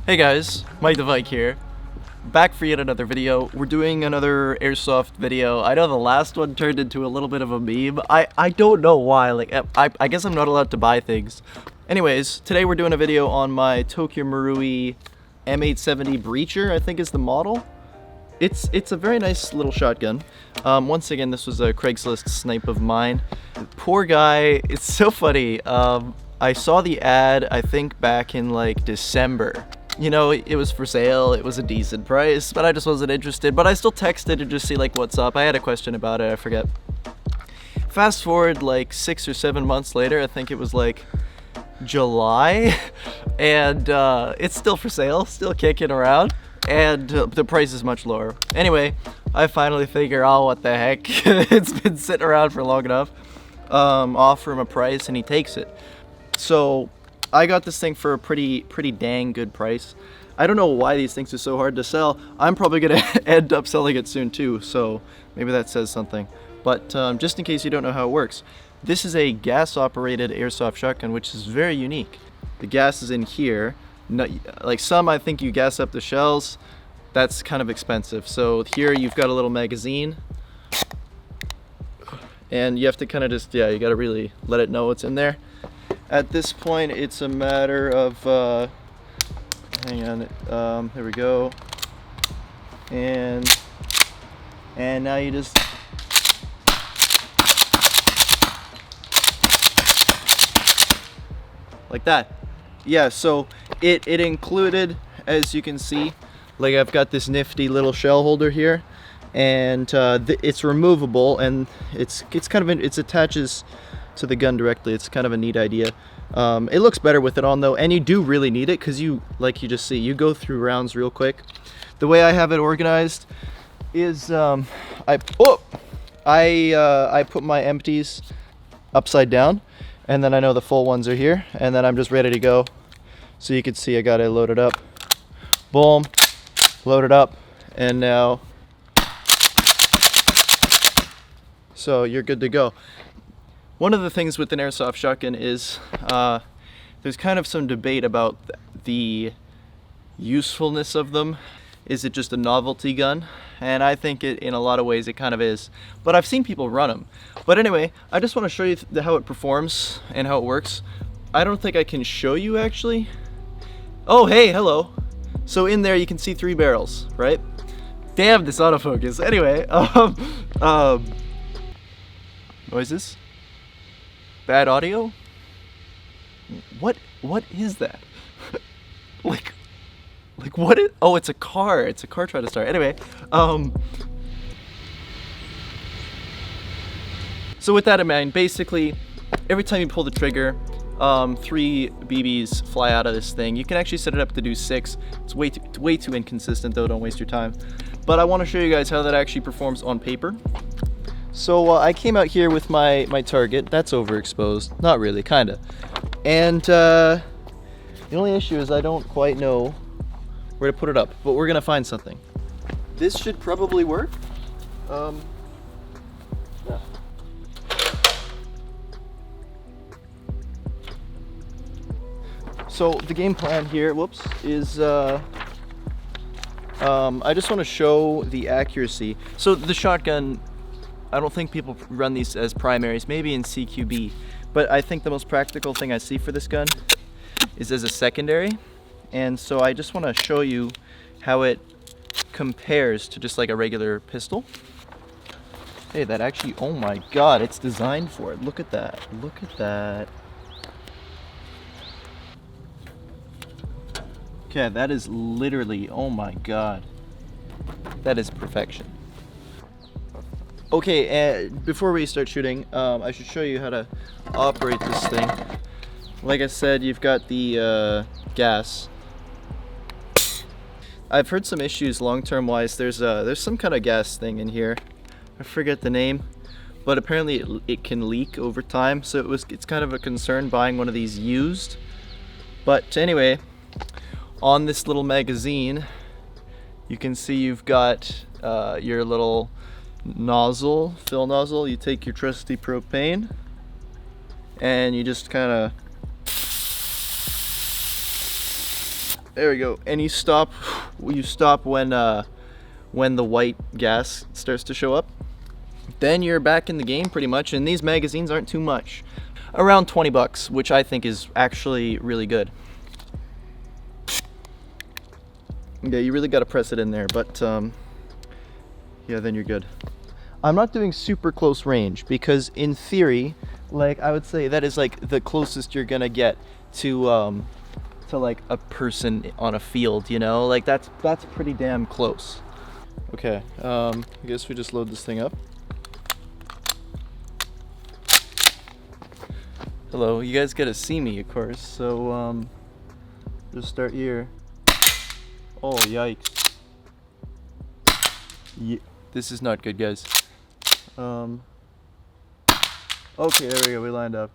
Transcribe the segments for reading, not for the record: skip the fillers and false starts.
Hey guys, Mike the Vike here. Back for yet another video. We're doing another Airsoft video. I know the last one turned into a little bit of a meme. I don't know why, like, I guess I'm not allowed to buy things. Anyways, today we're doing a video on my Tokyo Marui M870 Breacher, I think is the model. It's a very nice little shotgun. Once again, this was a Craigslist snipe of mine. Poor guy, it's so funny. I saw the ad, I think back in like December. You know, it was for sale, it was a decent price, but I just wasn't interested. But I still texted to just see like what's up. I had a question about it, I forget. Fast forward like 6 or 7 months later, I think it was like July, and it's still for sale, still kicking around, and the price is much lower. Anyway, I finally figure, oh, what the heck, it's been sitting around for long enough. Offer him a price and he takes it. So I got this thing for a pretty dang good price. I don't know why these things are so hard to sell. I'm probably gonna end up selling it soon too, so maybe that says something. But just in case you don't know how it works, this is a gas-operated airsoft shotgun, which is very unique. The gas is in here. Like some, I think you gas up the shells. That's kind of expensive. So here you've got a little magazine, and you have to kind of just, yeah, you got to really let it know what's in there. At this point, it's a matter of, hang on, there we go. And now you just, like that. Yeah, so it included, as you can see, like I've got this nifty little shell holder here, and it's removable, and it's kind of, it attaches to the gun directly. It's kind of a neat idea. It looks better with it on though, and you do really need it because you, like you just see, you go through rounds real quick. The way I have it organized is I put my empties upside down, and then I know the full ones are here, and then I'm just ready to go. So you can see I got it loaded up. Boom, loaded up, and now, so you're good to go. One of the things with an airsoft shotgun is there's kind of some debate about the usefulness of them. Is it just a novelty gun? And I think in a lot of ways it kind of is. But I've seen people run them. But anyway, I just want to show you how it performs and how it works. I don't think I can show you actually. Oh, hey, hello. So in there you can see 3 barrels, right? Damn, this autofocus. Anyway, noises? Bad audio? What is that? like what is, oh, it's a car. It's a car trying to start. Anyway, so with that in mind, basically every time you pull the trigger, 3 BBs fly out of this thing. You can actually set it up to do 6. It's way too inconsistent though, don't waste your time. But I want to show you guys how that actually performs on paper. So I came out here with my target. That's overexposed. Not really, kinda. And the only issue is I don't quite know where to put it up, but we're gonna find something. This should probably work. Yeah. So the game plan here, whoops, is I just want to show the accuracy. So the shotgun, I don't think people run these as primaries, maybe in CQB, but I think the most practical thing I see for this gun is as a secondary. And so I just want to show you how it compares to just like a regular pistol. Hey, that actually, oh my god, it's designed for it. Look at that, look at that. Okay, that is literally, oh my god, that is perfection. Okay, before we start shooting, I should show you how to operate this thing. Like I said, you've got the gas. I've heard some issues long-term wise. There's some kind of gas thing in here. I forget the name, but apparently it can leak over time. So it's kind of a concern buying one of these used. But anyway, on this little magazine, you can see you've got your little nozzle, fill nozzle. You take your trusty propane and you just kind of There we go. And you stop when the white gas starts to show up. Then you're back in the game pretty much, and these magazines aren't too much. Around 20 bucks, which I think is actually really good. Yeah, you really got to press it in there, but yeah, then you're good. I'm not doing super close range because in theory, like I would say that is like the closest you're gonna get to like a person on a field, you know? Like that's pretty damn close. Okay, I guess we just load this thing up. Hello, you guys gotta see me, of course, so just start here. Oh, yikes. Yeah, this is not good, guys. Okay, there we go, we lined up.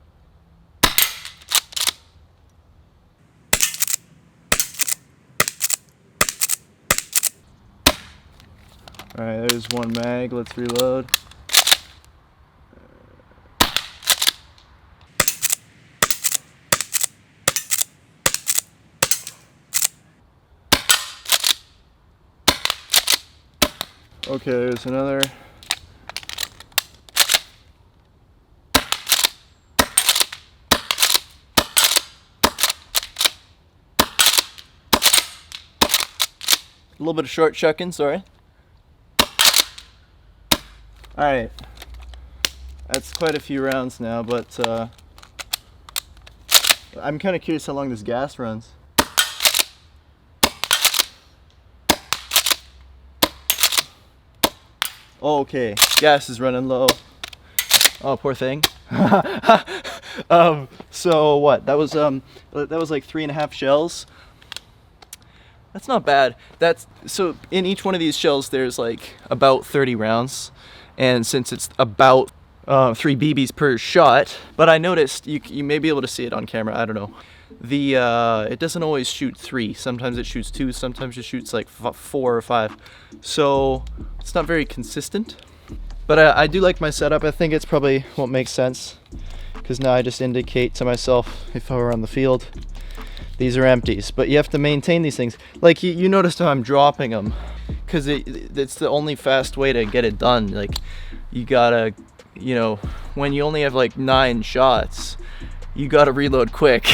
Alright, there's one mag, let's reload. Okay, there's another. A little bit of short shucking, sorry. Alright. That's quite a few rounds now, but I'm kind of curious how long this gas runs. Oh, okay, gas is running low. Oh, poor thing. So what? That was like 3.5 shells. That's not bad. So in each one of these shells there's like about 30 rounds, and since it's about 3 BBs per shot, but I noticed you may be able to see it on camera. I don't know. It doesn't always shoot 3. Sometimes it shoots 2. Sometimes it shoots like 4 or 5. So it's not very consistent. But I do like my setup. I think it's probably what makes sense, because now I just indicate to myself if I were on the field, these are empties. But you have to maintain these things. Like you noticed how I'm dropping them, because it's the only fast way to get it done. Like you gotta, you know, when you only have like 9 shots, you gotta reload quick.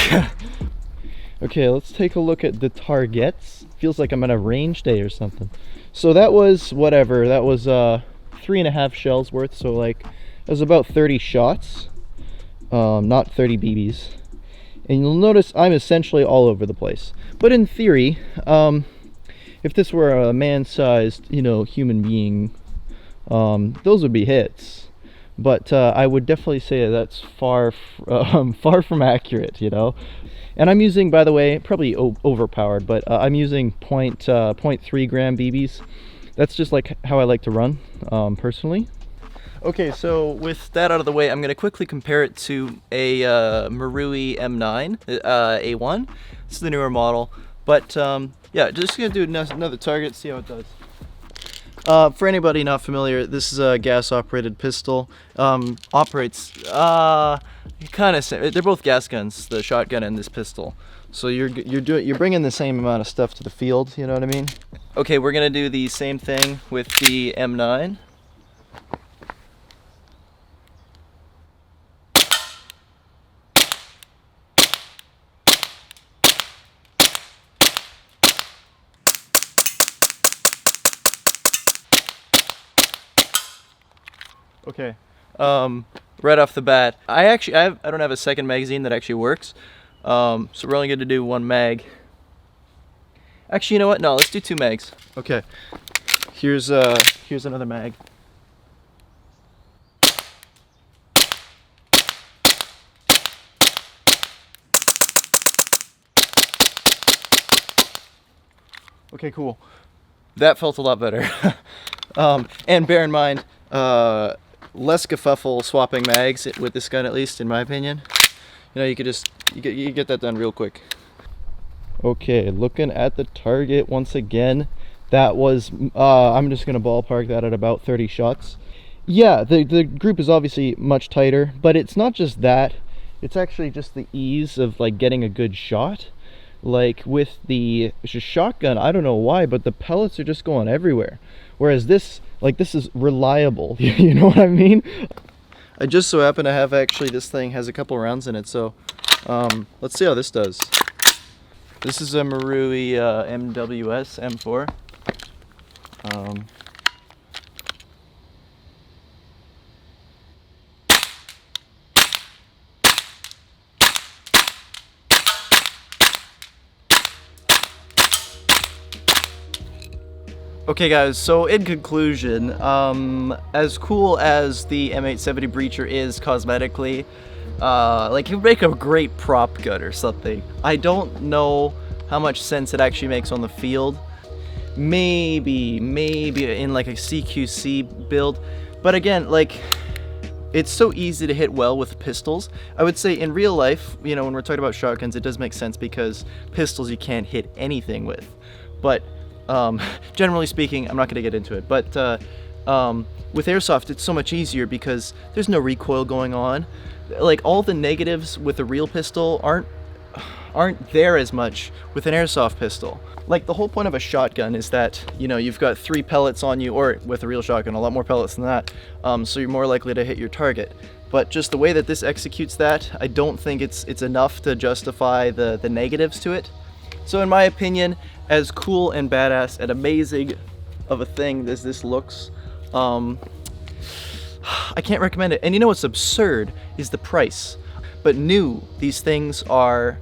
Okay, let's take a look at the targets. Feels like I'm on a range day or something. So that was whatever. That was 3.5 shells worth. So like it was about 30 shots, not 30 BBs. And you'll notice I'm essentially all over the place. But in theory, if this were a man-sized, you know, human being, those would be hits. But I would definitely say that's far from accurate, you know. And I'm using, by the way, probably overpowered, but I'm using 0.3 gram BBs. That's just like how I like to run, personally. Okay, so with that out of the way, I'm going to quickly compare it to a Marui M9a1. It's the newer model. But yeah, just going to do another target, see how it does. For anybody not familiar, this is a gas-operated pistol. Operates kind of same. They're both gas guns, the shotgun and this pistol. So you're bringing the same amount of stuff to the field. You know what I mean? Okay, we're gonna do the same thing with the M9. Okay, right off the bat, I don't have a second magazine that actually works, so we're only going to do 1 mag. Actually, you know what? No, let's do 2 mags. Okay, here's another mag. Okay, cool. That felt a lot better. And bear in mind, less kerfuffle swapping mags with this gun, at least in my opinion. You know, you get that done real quick. Okay, looking at the target once again, that was I'm just gonna ballpark that at about 30 shots. Yeah, the group is obviously much tighter, but it's not just that, it's actually just the ease of like getting a good shot. Like with the shotgun, I don't know why, but the pellets are just going everywhere. Whereas this, like, this is reliable. You know what I mean? I just so happen to have, actually, this thing has a couple rounds in it, so let's see how this does. This is a Marui M9a1 M4. Okay guys, so in conclusion, as cool as the M870 breacher is cosmetically, like, it would make a great prop gun or something. I don't know how much sense it actually makes on the field. Maybe in like a CQC build, but again, like, it's so easy to hit well with pistols. I would say in real life, you know, when we're talking about shotguns, it does make sense because pistols you can't hit anything with. But generally speaking, I'm not going to get into it, but with Airsoft, it's so much easier because there's no recoil going on. Like, all the negatives with a real pistol aren't there as much with an Airsoft pistol. Like, the whole point of a shotgun is that, you know, you've got 3 pellets on you, or with a real shotgun, a lot more pellets than that, so you're more likely to hit your target. But just the way that this executes that, I don't think it's enough to justify the negatives to it. So in my opinion, as cool and badass and amazing of a thing as this looks, I can't recommend it. And you know what's absurd is the price. But new, these things are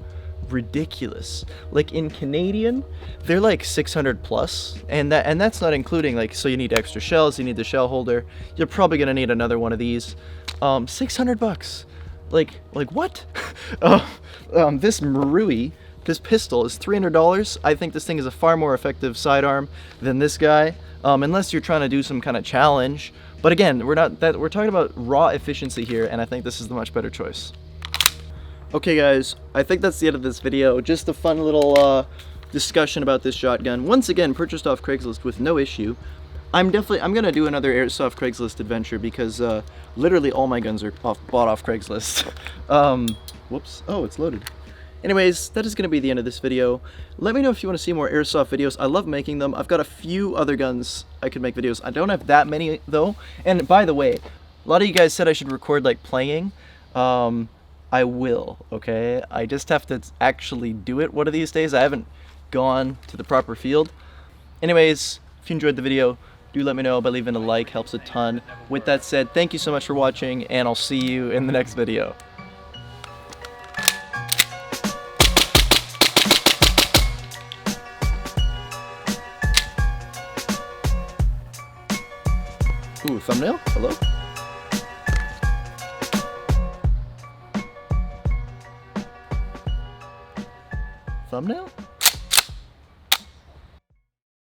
ridiculous. Like, in Canadian, they're like 600 plus, and that's not including, like, so you need extra shells, you need the shell holder. You're probably gonna need another one of these. 600 bucks. Like what? This Marui, this pistol is $300. I think this thing is a far more effective sidearm than this guy, unless you're trying to do some kind of challenge. But again, we're talking about raw efficiency here, and I think this is the much better choice. Okay guys, I think that's the end of this video. Just a fun little discussion about this shotgun. Once again, purchased off Craigslist with no issue. I'm gonna do another Airsoft Craigslist adventure because literally all my guns are bought off Craigslist. Whoops, oh, it's loaded. Anyways, that is going to be the end of this video. Let me know if you want to see more Airsoft videos. I love making them. I've got a few other guns I could make videos. I don't have that many, though. And by the way, a lot of you guys said I should record, like, playing. I will, okay? I just have to actually do it one of these days. I haven't gone to the proper field. Anyways, if you enjoyed the video, do let me know by leaving a like. Helps a ton. With that said, thank you so much for watching, and I'll see you in the next video. Ooh, thumbnail? Hello? Thumbnail?